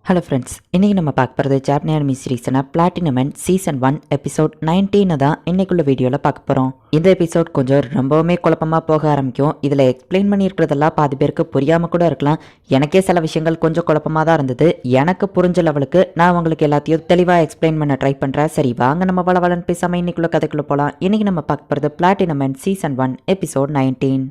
Hello friends, இன்றைக்கி நம்ம பார்க்க போகிறது ஜாப்பனீஸ் அனிமி சீரீஸான பிளாட்டினம் அண்ட் சீசன் 1 எபிசோட் 19 தான் இன்னைக்குள்ள வீடியோவில் பார்க்க போகிறோம். இந்த எபிசோட் கொஞ்சம் ரொம்பவுமே குழப்பமாக போக ஆரம்பிக்கும். இதில் எக்ஸ்பிளைன் பண்ணியிருக்கிறதெல்லாம் பாதி பேருக்கு புரியாமல் கூட இருக்கலாம். எனக்கே சில விஷயங்கள் கொஞ்சம் குழப்பமாக தான் இருந்தது. எனக்கு புரிஞ்ச லெவலுக்கு நான் உங்களுக்கு எல்லாத்தையும் தெளிவாக எக்ஸ்பிளைன் பண்ண ட்ரை பண்ணுறேன். சரி வாங்க நம்ம வளவலன்னு பேசாமல் இன்னைக்குள்ள கதைக்குள்ளே போகலாம். இன்றைக்கி நம்ம பார்க்க போகிறது Platinum End season 1 episode 19.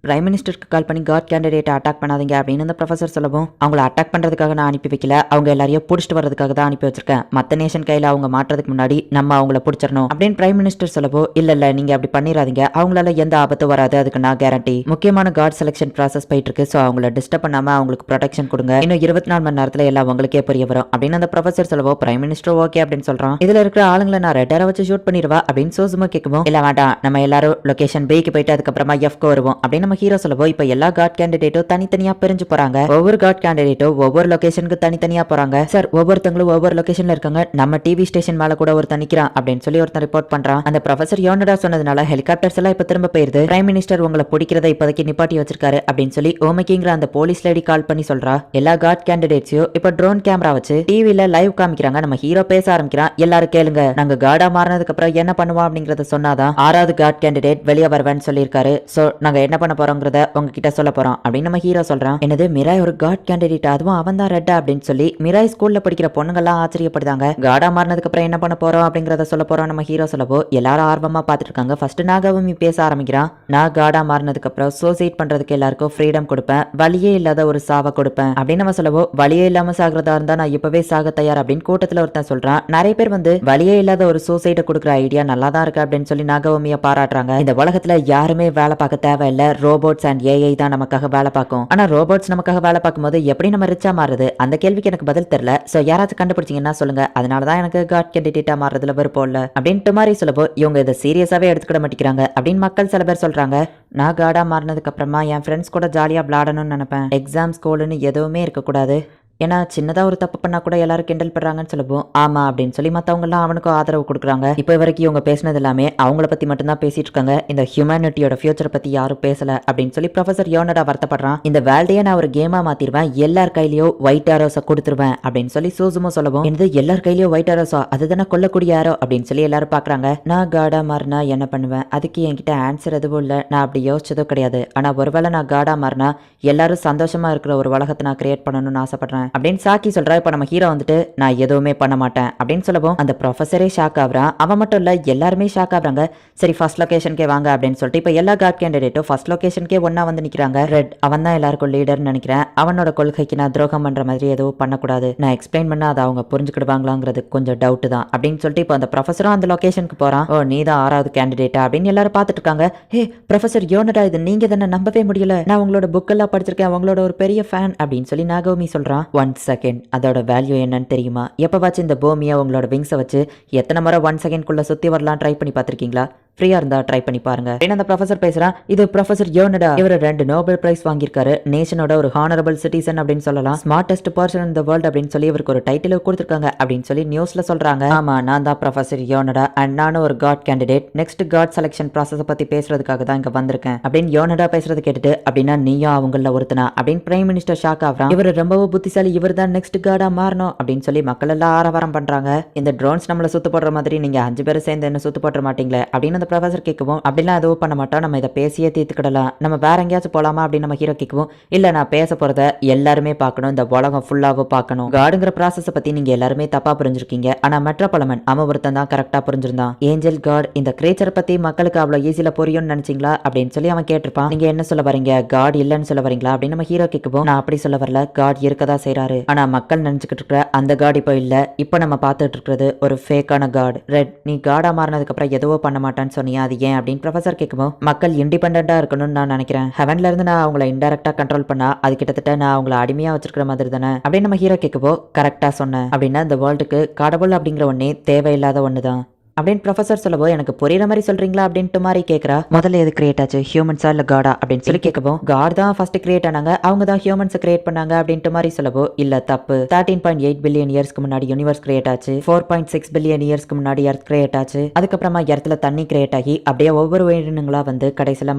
Prime மினிஸ்டருக்கு கால் பண்ணி காட் கேண்டிடேட்டை அட்டாக் பண்ணாதீங்க அப்படின்னு அந்த ப்ரொஃபசர் சொல்லவும், அவங்கள அட்டாக் பண்ணுறதுக்காக நான் அனுப்பி வைக்கல, அவங்க எல்லாரையும் பிடிச்சிட்டு வரதுக்காக தான் அனுப்பி வச்சிருக்கேன். மற்ற நேஷன் கையில் அவங்க மாட்டுறதுக்கு முன்னாடி நம்ம அவங்கள பிடிச்சிடணும் அப்படின்னு பிரைம் மினிஸ்டர் சொல்லவோ, இல்லை நீங்கள் அப்படி பண்ணிடாதீங்க, அவங்களால எந்த ஆபத்தும் வராது, அதுக்கு நான் கேரண்டி. முக்கியமான காட் செலெக்ஷன் ப்ராசஸ் போயிட்டு இருக்கு, ஸோ அவங்கள டிஸ்டர்ப் பண்ணாமல் அவங்களுக்கு ப்ரொடெக்ஷன் கொடுங்க, இன்னும் 24 மணி நேரத்தில் எல்லாம் அவங்களுக்கே புரிய வரும் அப்படின்னு அந்த ப்ரொஃபசர் சொல்லவோ, பிரைம் மினிஸ்டர் ஓகே அப்படின்னு சொல்கிறான். இதில் இருக்கிற ஆளுங்களை நான் ரெட்டார வச்சு ஷூட் பண்ணிடுவா அப்படின்னு சோசுமா கேட்கவும், இல்லை வேண்டாம், நம்ம எல்லாரும் லொகேஷன் பேக்கு போயிட்டு அதுக்கப்புறமா எஃப்க்கு வருவோம் அப்படின்னு நம்ம ஹீரோ சொல்லவோ, இப்போ எல்லா காட் கேண்டிடேட்டும் தனித்தனியா பிரிஞ்சு போறாங்க. ஒவ்வொரு காட் கேண்டிடேட்டும் ஒவ்வொரு லொகேஷனுக்கு தனித்தனியா போறாங்க. சார் ஒவ்வொருத்தங்களும் ஒவ்வொரு லொகேஷன்ல இருக்காங்க, நம்ம டிவி ஸ்டேஷன் மேல கூட ஒருத்தன் நிக்கிறான் அப்படின்னு சொல்லி ஒருத்தன் ரிப்போர்ட் பண்றான். அந்த ப்ரொஃபசர் யோனடா சொன்னதுனால ஹெலிகாப்டர்ஸ் எல்லாம் இப்ப திரும்ப போயிருது. பிரைம் மினிஸ்டர் உங்களை பிடிக்கிறத இப்போதைக்கு நிப்பாட்டி வச்சிருக்காரு அப்படின்னு சொல்லி ஓமக்கிங்கிற அந்த போலீஸ் லேடி கால் பண்ணி சொல்றா. எல்லா காட் கேண்டிடேட்ஸையும் இப்ப ட்ரோன் கேமரா வச்சு டிவில லைவ் காமிக்கிறாங்க. நம்ம ஹீரோ பேச ஆரம்பிக்கிறான். எல்லாரும் கேளுங்க, நாங்க காடா மாறினதுக்கு அப்புறம் என்ன பண்ணுவோம் அப்படிங்கறத சொன்னாதான் 6வது காட் கேண்டிடேட் வெளியே வருவேன்னு சொல்லியிருக்காரு. சோ நாங்க என்ன பண்ண போறோங்கிறத உங்ககிட்ட சொல்ல போறோம் அப்படின்னு நம்ம ஹீரோ சொல்றான். என்னது மிராய் ஒரு காட் கேண்டிடேட், அதுவும் அவன் தான் ரெட்டா அப்படின்னு சொல்லி மிராய் ஸ்கூல்ல படிக்கிற பொண்ணுங்கெல்லாம் ஆச்சரியப்படுதாங்க. காடா மாறினதுக்கு அப்புறம் என்ன பண்ண போறோம் அப்படிங்கறத சொல்ல போறோம் நம்ம ஹீரோ சொல்லவோ, எல்லாரும் ஆர்வமா பாத்துட்டு இருக்காங்க. ஃபர்ஸ்ட் நாகவமி பேச ஆரம்பிக்கிறான். நான் காடா மாறினதுக்கு அப்புறம் சூசைட் பண்றதுக்கு எல்லாருக்கும் ஃப்ரீடம் கொடுப்பேன், வழியே இல்லாத ஒரு சாவை கொடுப்பேன் அப்படின்னு நம்ம சொல்லவோ, வழியே இல்லாம சாகிறதா இருந்தா நான் இப்பவே சாக தயார் அப்படின்னு கூட்டத்துல ஒருத்தன் சொல்றான். நிறைய பேர் வந்து வழியே இல்லாத ஒரு சூசைட கொடுக்குற ஐடியா நல்லா தான் இருக்கு அப்படின்னு சொல்லி நாகவமியை பாராட்டுறாங்க. இந்த உலகத்துல யாருமே வேலை பார்க்க தேவையில்லை, ரோபோட்ஸ் அண்ட் ஏஐ தான் நமக்காக வேலை பார்க்கும். ஆனா ரோபோட்ஸ் நமக்காக வேலை பார்க்கும்போது எப்படி நம்ம ரிச்சா மாறுது, அந்த கேள்விக்கு எனக்கு பதில் தெரியல. சோ யாராச்சும் கண்டுபிடிச்சீங்கன்னா சொல்லுங்க, அதனாலதான் எனக்கு காட் கேண்டிடேட்டா மாறதுல விருப்பம் இல்ல அப்படின்ட்டு மாதிரி சொல்லவோ, இவங்க இதை சீரியஸாவே எடுத்துக்கிட மாட்டேங்கிறாங்க அப்படின்னு மக்கள் சில பேர் சொல்றாங்க. நான் காடா மாறினதுக்கு அப்புறமா என் ஃப்ரெண்ட்ஸ் கூட ஜாலியா விளையாடணும்னு நினைப்பேன். எக்ஸாம் ஸ்கூல்னு எதுவுமே இருக்கக்கூடாது, ஏன்னா சின்னதா ஒரு தப்பு பண்ணா கூட எல்லாரும் கிண்டல் பண்றாங்கன்னு சொல்லுவோம். ஆமா அப்படின்னு சொல்லி மத்தவங்க எல்லாம் அவனுக்கும் ஆதரவு கொடுக்குறாங்க. இப்போ வரைக்கும் இவங்க பேசினது எல்லாமே அவங்கள பத்தி மட்டும்தான் பேசிட்டு இருக்காங்க, இந்த ஹியூமனிட்டியோட ஃபியூச்சரை பத்தி யாரும் பேசல அப்படின்னு சொல்லி ப்ரொஃபசர் யோனடா வருத்தப்படுறான். இந்த வேல்டையே நான் ஒரு கேமா மாத்திருவேன், எல்லார் கையிலயும் ஒயிட் ஆரோஸை கொடுத்துருவேன் அப்படின்னு சொல்லி சூசுமோ சொல்லவும், இந்த எல்லார் கையிலயும் ஒயிட் ஆரோஸா, அதுதானே கொல்லக்கூடிய ஆரோ அப்படின்னு சொல்லி எல்லாரும் பாக்குறாங்க. நான் காடா மாறினா என்ன பண்ணுவேன், அதுக்கு என்கிட்ட ஆன்சர் எதுவும் இல்ல, நான் அப்படி யோசிச்சதோ கிடையாது. ஆனா ஒருவேளை நான் காடா மாறினா எல்லாரும் சந்தோஷமா இருக்கிற ஒரு உலகத்தை நான் கிரியேட் பண்ணணும்னு ஆசைப்படுறேன் அப்படின்னு சாக்கி சொல்றா. இப்ப நம்ம ஹீரோ வந்துட்டு நான் எதுவுமே பண்ண மாட்டேன் அப்படின்னு சொல்லவும், அந்த ப்ரொஃபஸரே ஷாக் ஆகுறான். அவன் மட்டும் இல்ல, எல்லாருமே ஷாக் ஆகுறாங்க. சரி ஃபர்ஸ்ட் லொகேஷனுக்கே வாங்க அப்படின்னு சொல்லிட்டு இப்ப எல்லா காட் கேண்டிடேட்டும் ஃபர்ஸ்ட் லொகேஷனுக்கே ஒன்னா வந்து நிக்கிறாங்க. ரெட் அவன் தான் எல்லாருக்கும் லீடர்னு நினைக்கிறேன். அவனோட கொள்கைக்கு நான் துரோகம் பண்ற மாதிரி எதுவும் பண்ணக்கூடாது, நான் எக்ஸ்பிளைன் பண்ணா அதை அவங்க புரிஞ்சுக்கிடுவாங்களாங்கிறது கொஞ்சம் டவுட் தான் அப்படின்னு சொல்லிட்டு இப்போ அந்த ப்ரொஃபஸரும் அந்த லொகேஷனுக்கு போறான். ஓ நீ தான் 6வது கேண்டிடேட்டா அப்படின்னு எல்லாரும் பார்த்துட்டு இருக்காங்க. ஹே ப்ரொஃபசர் யோனடா, இது நீங்க தானே, நம்பவே முடியல, நான் உங்களோட புக் எல்லாம் படிச்சிருக்கேன், உங்களோட ஒரு பெரிய ஃபேன் அப்படின்னு சொல்லி நாகோமி சொல்றான். 1 செகண்ட், அதோட வேல்யூ என்னன்னு தெரியுமா? எப்பவாச்சும் இந்த பூமியை உங்களோட விங்ஸை வச்சு எத்தனை முறை 1 செகண்ட்குள்ள சுத்தி வரலாம் ட்ரை பண்ணி பார்த்திருக்கீங்களா? ஃப்ரீயா இருந்தா ட்ரை பண்ணி பாருங்க. அந்த ப்ரொஃபசர் பேசுறான். இது ப்ரொஃபசர் யோனடா, இவர் 2 நோபல் பிரைஸ் வாங்கியிருக்காரு, நேஷனோட ஒரு ஹானரபிள் சிட்டிசன் அப்படின்னு சொல்லலாம், smartest person in the world அப்படின்னு சொல்லி இவருக்கு ஒரு டைட்டில் கொடுத்திருக்காங்க அப்படின்னு சொல்லி நியூஸ்ல சொல்றாங்க. ஆமா நான் தான் ப்ரொஃபசர் யோனடா அண்ட் நானும் ஒரு CAT candidate, next CAT selection process பத்தி பேசுறதுக்காக தான் இங்க வந்திருக்கேன் அப்படின்னு யோனடா பேசுறது கேட்டுட்டு, அப்படின்னா நீயும் அவங்கள ஒருத்தனா அப்படின்னு பிரைம் மினிஸ்டர் ஷாக் ஆகுறான். இவர் ரொம்பவும் புத்திசாலி, இவர் தான் நெக்ஸ்ட் காடா மாறணும் அப்படின்னு சொல்லி மக்கள் எல்லாம் ஆரவாரம் பண்றாங்க. இந்த ட்ரோன்ஸ் நம்மள சுத்து போடுற மாதிரி நீங்க 5 பேரும் சேர்ந்து என்ன சுத்து போடுற மாட்டீங்களே அப்படின்னு அந்த ப்ரொஃபசர் கேட்கவும், அப்படிலாம் எதுவும் பண்ண மாட்டோம், நம்ம இதை பேசியே தீர்த்துக்கிடலாம், நம்ம வேற எங்கேயாச்சும் போலாமா அப்படின்னு நம்ம ஹீரோ கேட்கவும், இல்ல நான் பேச போறத எல்லாருமே பார்க்கணும், இந்த உலகம் ஃபுல்லாவும் பார்க்கணும், காடுங்கிற ப்ராசஸ் பத்தி நீங்க எல்லாருமே தப்பா புரிஞ்சிருக்கீங்க, ஆனா மெட்ரோபாலமன் அவன் ஒருத்தன் தான் கரெக்டா புரிஞ்சிருந்தான். ஏஞ்சல் காட் இந்த கிரேச்சரை பத்தி மக்களுக்கு அவ்வளவு ஈஸியில புரியும்னு நினைச்சீங்களா அப்படின்னு சொல்லி அவன் கேட்டிருப்பான். நீங்க என்ன சொல்ல வரீங்க, காட் இல்லன்னு சொல்ல வரீங்களா அப்படின்னு நம்ம ஹீரோ கேட்கவும், நான் அப்படி சொல்ல வரல, காட் இருக்கதா செய்யறாரு, ஆனா மக்கள் நினைச்சுக்கிட்டு இருக்கிற அந்த காட் இப்போ இல்ல, இப்போ நம்ம பார்த்துட்டு இருக்கிறது ஒரு ஃபேக்கான காட். ரெட் நீ காடா மாறினதுக்கு அப்புறம் எதுவோ பண்ண மாட்டான்னு சொன்னியா, அது ஏன் அப்படின்னு ப்ரொஃபசர் கேட்கவும், மக்கள் இண்டிபெண்டா இருக்கணும்னு நான் நினைக்கிறேன், ஹெவன்ல இருந்து நான் அவங்கள இன்டைரக்டா கண்ட்ரோல் பண்ணா அது கிட்டத்தட்ட நான் அவங்கள அடிமையா வச்சிருக்கிற மாதிரி தானே அப்படின்னு நம்ம ஹீரோ கேட்கவோ, கரெக்டா சொன்னேன், அப்படின்னா இந்த வேர்ல்டுக்கு கடவுள் அப்படிங்கிற ஒன்னே தேவையில்லாத ஒண்ணுதான், அப்படின்னு ப்ரொஃபசர் சொல்லவோ எனக்கு புரியுற மாதிரி சொல்றீங்களா அப்படின்ட்டு மாதிரி கேட்கறா. முதல்ல எது கிரியேட் ஆச்சு, ஹியூமன்ஸா இல்ல காடா அப்படின்னு சொல்லி கேட்கவும், காட் தான் ஃபர்ஸ்ட் கிரியேட் ஆனாங்க, அவங்க தான் ஹியூமன்ஸ் கிரியேட் பண்ணாங்க அப்படின்ட்டு மாதிரி சொல்லவோ, இல்ல தப்பு, 13.8 பில்லியன் இயர்ஸ்க்கு முன்னாடி யூனிவர்ஸ் கிரியேட் ஆச்சு, 4.6 பில்லியன் இயர்ஸ்க்கு முன்னாடி எர்த் கிரியேட் ஆச்சு, அதுக்கப்புறமா எர்த்ல தண்ணி கிரியேட் ஆகி அப்படியே ஒவ்வொரு உயிரினங்களா வந்து கடைசியில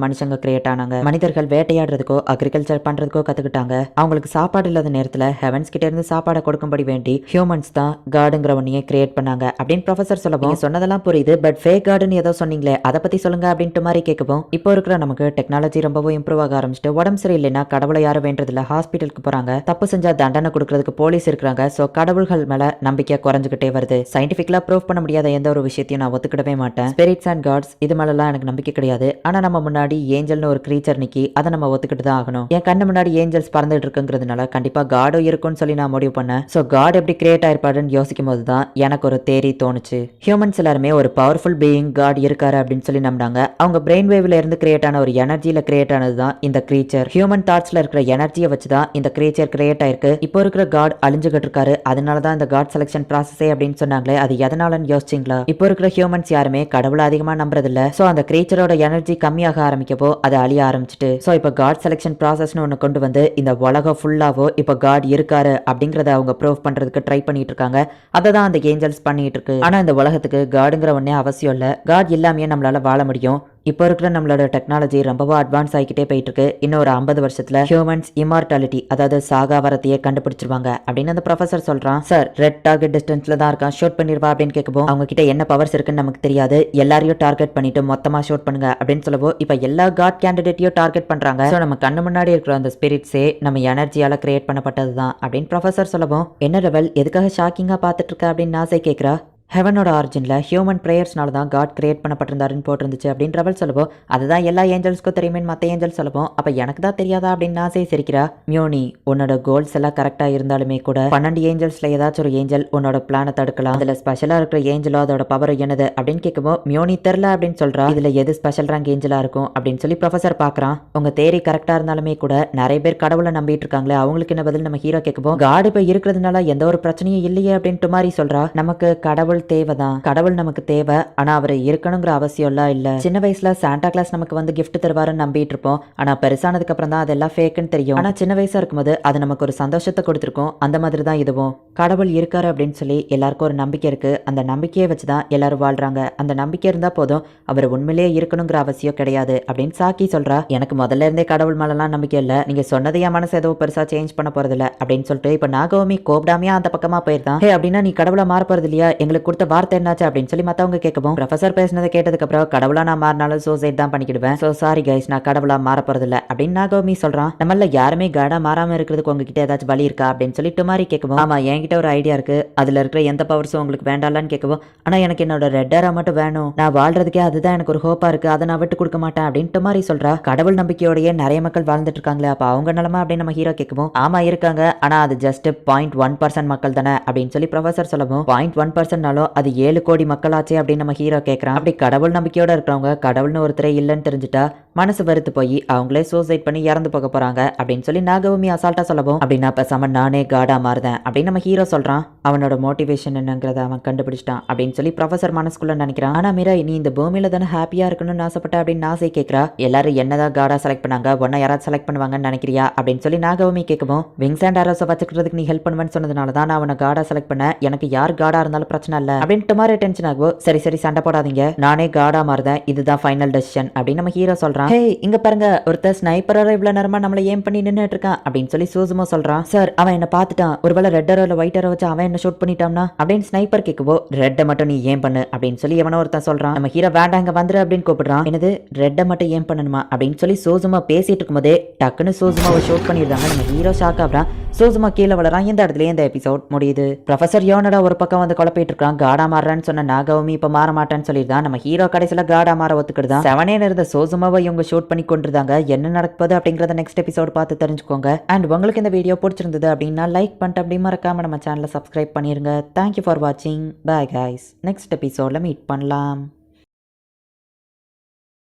மனுஷங்க கிரியேட் ஆனாங்க. மனிதர்கள் வேட்டையாடுறதுக்கோ அக்ரிகல்ச்சர் பண்றதுக்கோ கத்துக்கிட்டாங்க. அவங்களுக்கு சாப்பாடு இல்லாத நேரத்துல ஹெவன்ஸ் கிட்ட இருந்து சாப்பாடை கொடுக்கும்படி வேண்டி ஹியூமன்ஸ் தான் காடுங்கிற ஒன்னையே கிரியேட் பண்ணாங்க அப்படின்னு ப்ரொஃபசர் சொல்லவும், சொன்னதெல்லாம் புரியுது, பட் ஃபேக் கார்டுன்னு ஏதோ சொன்னீங்களே அதை பத்தி சொல்லுங்க அப்படின்ட்டு மாதிரி கேட்கவும், இப்போ இருக்கிற நமக்கு டெக்னாலஜி ரொம்பவும் இம்ப்ரூவ் ஆக ஆரம்பிச்சுட்டு உடம்பு சரியில்லைன்னா கடவுளை யாரும் வேண்டதில்ல, ஹாஸ்பிட்டலுக்கு போறாங்க, தப்பு செஞ்சா தண்டனை கொடுக்கறதுக்கு போலீஸ் இருக்கிறாங்க. சோ கடவுள்கள் மேல நம்பிக்கை குறைஞ்சுக்கிட்டே வருது. சயின்டிபிக்கலா ப்ரூவ் பண்ண முடியாத எந்த ஒரு விஷயத்தையும் நான் ஒத்துக்கிடவே மாட்டேன். ஸ்பிரிட்ஸ் அண்ட் காட்ஸ் இது மேலலாம் எனக்கு நம்பிக்கை கிடையாது. ஆனா நம்ம முன்னாடி ஏஞ்சல்னு ஒரு கிரீச்சர் நிக்கி அதை நம்ம ஒத்துக்கிட்டு தான் ஆகணும். என் கண்ணு முன்னாடி ஏஞ்சல்ஸ் பறந்துட்டு இருக்குங்கிறதுனால கண்டிப்பா காடும் இருக்கும்னு சொல்லி நான் முடிவு பண்ணேன். சோ காட் எப்படி கிரியேட் ஆயிருப்பாருன்னு யோசிக்கும் போது தான் எனக்கு ஒரு தேரி தோணுச்சு. ஹியூமன்ஸ் எல்லாருமே ஒரு பவர்ஃபுல் பீயிங் காட் இருக்காரு அப்படின்னு சொல்லி நம்பினாங்க. அவங்க பிரெயின் வேவ்ல இருந்து கிரியேட் ஆன ஒரு எனர்ஜியில கிரியேட் ஆனது தான் இந்த கிரீச்சர். ஹியூமன் தாட்ஸ்ல இருக்கிற எனர்ஜியை வச்சு தான் இந்த கிரீச்சர் கிரியேட் ஆயிருக்கு. இப்போ இருக்கிற காட் அழிஞ்சுகிட்டு இருக்காரு, அதனால தான் இந்த காட் செலக்ஷன் ப்ராசஸே அப்படின்னு சொன்னாங்களே, அது எதனாலன்னு யோசிச்சிங்களா? இப்போ இருக்கிற ஹியூமன்ஸ் யாருமே கடவுளை அதிகமா நம்புறது இல்ல. சோ அந்த கிரீச்சரோட எனர்ஜி கம்மியாக ஆரம்பிக்கப்போ அது அழிய ஆரம்பிச்சிட்டு, சோ இப்போ காட் செலக்ஷன் ப்ராசஸ்னு ஒன்னு கொண்டு வந்து இந்த உலகம் ஃபுல்லாவோ இப்போ காட் இருக்காரு அப்படிங்கறத அவங்க ப்ரூவ் பண்றதுக்கு ட்ரை பண்ணிட்டு இருக்காங்க. அதை தான் அந்த ஏஞ்சல்ஸ் பண்ணிட்டு இருக்கு. ஆனா இந்த உலகத்துக்கு காடுங்கிற ஒன்னே அவசியம் இல்ல, காட் இல்லாமையே நம்மளால வாழ முடியும். இப்போ இருக்கிற நம்மளோட டெக்னாலஜி ரொம்பவும் அட்வான்ஸ் ஆகிக்கிட்டே போயிட்டு இருக்கு. இன்னும் ஒரு 50 வருஷத்துல ஹியூமன்ஸ் இமார்டாலிட்டி அதாவது சாகாவரத்தையே கண்டுபிடிச்சிருவாங்க அப்படின்னு அந்த ப்ரொஃபசர் சொல்றான். சார் ரெட் டார்கெட் டிஸ்டன்ஸ்ல தான் இருக்கான், ஷூட் பண்ணிருவா அப்படின்னு கேட்கவும், அவங்க கிட்ட என்ன பவர்ஸ் இருக்குன்னு நமக்கு தெரியாது, எல்லாரையும் டார்கெட் பண்ணிட்டு மொத்தமா ஷூட் பண்ணுங்க அப்படின்னு சொல்லவும், இப்போ எல்லா காட் கேண்டிடேட்டையும் டார்கெட் பண்றாங்க. ஸோ நம்ம கண்ணு முன்னாடி இருக்கிற அந்த ஸ்பிரிட்ஸே நம்ம எனர்ஜியால கிரியேட் பண்ணப்பட்டது தான் அப்படின்னு ப்ரொஃபசர் சொல்லவும், என்ன ரெவல் எதுக்காக ஷாக்கிங்கா பார்த்துட்டு இருக்க அப்படின்னு நாசை கேட்கிறா. ஹெவனோட ஆரிஜின்ல ஹியூமன் ப்ரேயர்ஸ்னால தான் காட் கிரியேட் பண்ணப்பட்டிருந்தாருன்னு போட்டிருந்துச்சு அப்படின்னு ரவல் சொல்லவும், அதுதான் எல்லா ஏஞ்சல்ஸ்க்கும் தெரியுமே மற்ற ஏஞ்சல் சொல்லவும், அப்ப எனக்கு தான் தெரியாதா அப்படின்னு நாசை சிரிக்கிறா. மியோனி உன்னோட கோல்ஸ் எல்லாம் கரெக்டா இருந்தாலுமே கூட 12 ஏஞ்சல்ஸ்ல ஏதாச்சும் ஒரு ஏஞ்சல் உன்னோட பிளானை தடுக்கலாம். அதுல ஸ்பெஷலா இருக்கிற ஏஞ்சலோ அதோட பவர் என்னது அப்படின்னு கேட்கவும், மியோனி தெரியல அப்படின்னு சொல்றா. இதுல எது ஸ்பெஷல் ரேங்க் ஏஞ்சலா இருக்கும் அப்படின்னு சொல்லி ப்ரொஃபசர் பாக்குறான். உங்க தேரி கரெக்டா இருந்தாலுமே கூட நிறைய பேர் கடவுளை நம்பிட்டு இருக்காங்களே, அவங்களுக்கு என்ன பதில் நம்ம ஹீரோ கேட்கவும், காட் இப்ப இருக்கிறதுனால எந்த ஒரு பிரச்சனையும் இல்லையே அப்படின்ட்டு மாதிரி சொல்றா. நமக்கு கடவுள் தேவைதான், கடவுள் நமக்கு தேவை, ஆனா அவர் இருக்கணுங்கிற அவசியம் எல்லாம் இல்ல. சின்ன வயசுல சாண்டா கிளாஸ் நமக்கு வந்து கிஃப்ட் தருவாருன்னு நம்பிட்டு இருப்போம், ஆனா பெருசானதுக்கு அப்புறம் தான் அதெல்லாம் ஃபேக்குன்னு தெரியும். ஆனா சின்ன வயசா இருக்கும்போது அது நமக்கு ஒரு சந்தோஷத்தை கொடுத்துருக்கும். அந்த மாதிரி தான் இதுவும், கடவுள் இருக்காரு அப்படின்னு சொல்லி எல்லாருக்கும் ஒரு நம்பிக்கை இருக்கு. அந்த நம்பிக்கையை வச்சுதான் எல்லாரும் வாழ்றாங்க. அந்த நம்பிக்கை இருந்தா போதும், அவர் உண்மையிலேயே இருக்கணுங்கிற அவசியம் கிடையாது அப்படின்னு சாக்கி சொல்றா. எனக்கு முதல்ல இருந்தே கடவுள் மேலாம் நம்பிக்கை இல்ல, நீங்க சொன்னது என் மனசு ஏதோ பெருசா சேஞ்ச் பண்ண போறது இல்ல அப்படின்னு சொல்லிட்டு இப்ப நாகோமி கோபடாமையா அந்த பக்கமா போயிருந்தான். ஹே அப்படின்னா நீ கடவுளை மாற போறது இல்லையா, எங்களுக்கு கொடுத்த வார்த்தை என்னாச்சு அப்படின்னு சொல்லி மத்தவங்க கேட்கவும், ப்ரொஃபசர் பேசினதை கேட்டதுக்கு அப்புறம் கடவுளா நான் மாறினாலும் சூசைட் தான் பண்ணிக்கிடுவேன், சோ சாரி கைஸ் நான் கடவுளா மாற போறது இல்ல அப்படின்னு நாகோமி சொல்றான். நம்மள யாருமே காடா மாறாம இருக்கிறதுக்கு உங்ககிட்ட ஏதாச்சும் வழி இருக்கா அப்படின்னு சொல்லிட்டு மாதிரி கேட்கவும், ஆமா என்கிட்ட ஒரு ஐடியா இருக்கு, அதுல இருக்கிற எந்த பவர்ஸும் உங்களுக்கு வேண்டாம்னு கேட்கவும், ஆனா எனக்கு என்னோட ரெட்டரா மட்டும் வேணும், நான் வாழ்றதுக்கே அதுதான் எனக்கு ஒரு ஹோப்பா இருக்கு, அதை நான் விட்டு கொடுக்க மாட்டேன் அப்படின்ட்டு மாதிரி சொல்றா. கடவுள் நம்பிக்கையோடய நிறைய மக்கள் வாழ்ந்துட்டு இருக்காங்களே, அப்ப அவங்க நிலமா அப்படின்னு நம்ம ஹீரோ கேட்கவும், ஆமா இருக்காங்க, ஆனா அது ஜஸ்ட் 0.1% மக்கள் தானே அப்படின்னு சொல்லி ப்ரொஃபசர் சொல்லவும், 0.1%னாலும் அது 7 கோடி மக்களாச்சே அப்படின்னு நம்ம ஹீரோ கேட்கறான். அப்படி கடவுள் நம்பிக்கையோட இருக்கிறவங்க கடவுள்னு ஒருத்தரே இல்லைன்னு தெரிஞ்சுட்டா மனசு வெறுத்து போய் அவங்களே சூசைட் பண்ணி இறந்து போக போறாங்க அப்படின்னு சொல்லி நாகவுமி அசால்ட்டா சொல்லவும், அப்படின்னா பேசாம நானே காடா மாறுதேன் அப்படின்னு நம்ம ஹீரோ சொல்றான். அவனோட மோட்டிவேஷன் என்னங்கிறத அவன் கண்டுபிடிச்சிட்டான் அப்படின்னு சொல்லி ப்ரொஃபசர் மனசுக்குள்ள நினைக்கிறான். ஆனா மீரா நீ இந்த பூமியில தானே ஹாப்பியா இருக்கணும்னு ஆசைப்பட்ட அப்படின்னு நாசை கேட்கிறா. எல்லாரும் என்னதான் காடா செலக்ட் பண்ணாங்க, ஒன்னா யாராவது செலக்ட் பண்ணுவாங்கன்னு நினைக்கிறியா அப்படின்னு சொல்லி நாகவுமி கேட்கவும், விங்ஸ் அண்ட் ஆரோஸை வச்சுக்கிறதுக்கு நீ ஹெல்ப் பண்ணுவேன்னு சொன்னதுனால தான் நான் அவனை காடா செலக்ட் பண்ண, எனக்கு யார் காடா இருந்தாலும் பிரச்சனை இல்ல அப்படின்ட்டு மாதிரி டென்ஷன் ஆகும். சரி சரி சண்டை போடாதீங்க, நானே காடா மாறுதேன், இதுதான் ஃபைனல் டெசிஷன் அப்படின்னு நம்ம ஹீரோ சொல்றான். ஹே இங்க பாருங்க, ஒருத்தர் ஸ்னைப்பரோட இவ்வளவு நேரமா நம்மள ஏம் பண்ணி நின்னுட்டு இருக்கான் அப்படின்னு சொல்லி சூசுமோ சொல்றான். சார் அவன் என்ன பார்த்துட்டான், ஒருவேளை ரெட் அரோ இல்ல ஒயிட் அரோ வச்சு அவன் என்ன ஷூட் பண்ணிட்டான்னா அப்படின்னு ஸ்னைப்பர் கேட்கவோ, ரெட்டை மட்டும் நீ ஏம் பண்ணு அப்படின்னு சொல்லி எவனோ ஒருத்தன் சொல்றான். நம்ம ஹீரோ வேண்டாம் இங்க வந்துரு அப்படின்னு கூப்பிடுறான். என்னது ரெட்டை மட்டும் ஏம் பண்ணணுமா அப்படின்னு சொல்லி சூசுமா பேசிட்டு இருக்கும்போதே டக்குன்னு சூசுமாவை ஷூட் பண்ணிடுறாங்க. நம்ம ஹீரோ ஷாக் ஆகுறான். சூசுமா கீழே வளரான். இந்த இடத்துல இந்த எபிசோட் முடியுது. ப்ரொஃபசர் யோனடா ஒரு பக்கம் வந்து குழப்பிட்டு இருக்கான். காடா மாறுறான்னு சொன்ன நாகவுமி இப்ப மாற மாட்டான்னு சொல்லிடுதான். நம்ம ஹீரோ கடைசியில காடா மாற ஒத்துக்கிட்டுதான். செவனேன்னு இருந்த சூசுமாவை இவங்க ஷூட் பண்ணி கொண்டிருந்தாங்க. என்ன நடக்குது அப்படிங்கறத நெக்ஸ்ட் எபிசோட் பார்த்து தெரிஞ்சுக்கோங்க. அண்ட் உங்களுக்கு இந்த வீடியோ பிடிச்சிருந்தது அப்படின்னா லைக் பண்ணிட்டு அப்படி மறக்காம நம்ம சேனலை சப்ஸ்கிரைப் பண்ணிருங்க. தேங்க்யூ ஃபார் வாட்சிங். பை கைஸ், நெக்ஸ்ட் எபிசோட்ல மீட் பண்ணலாம்.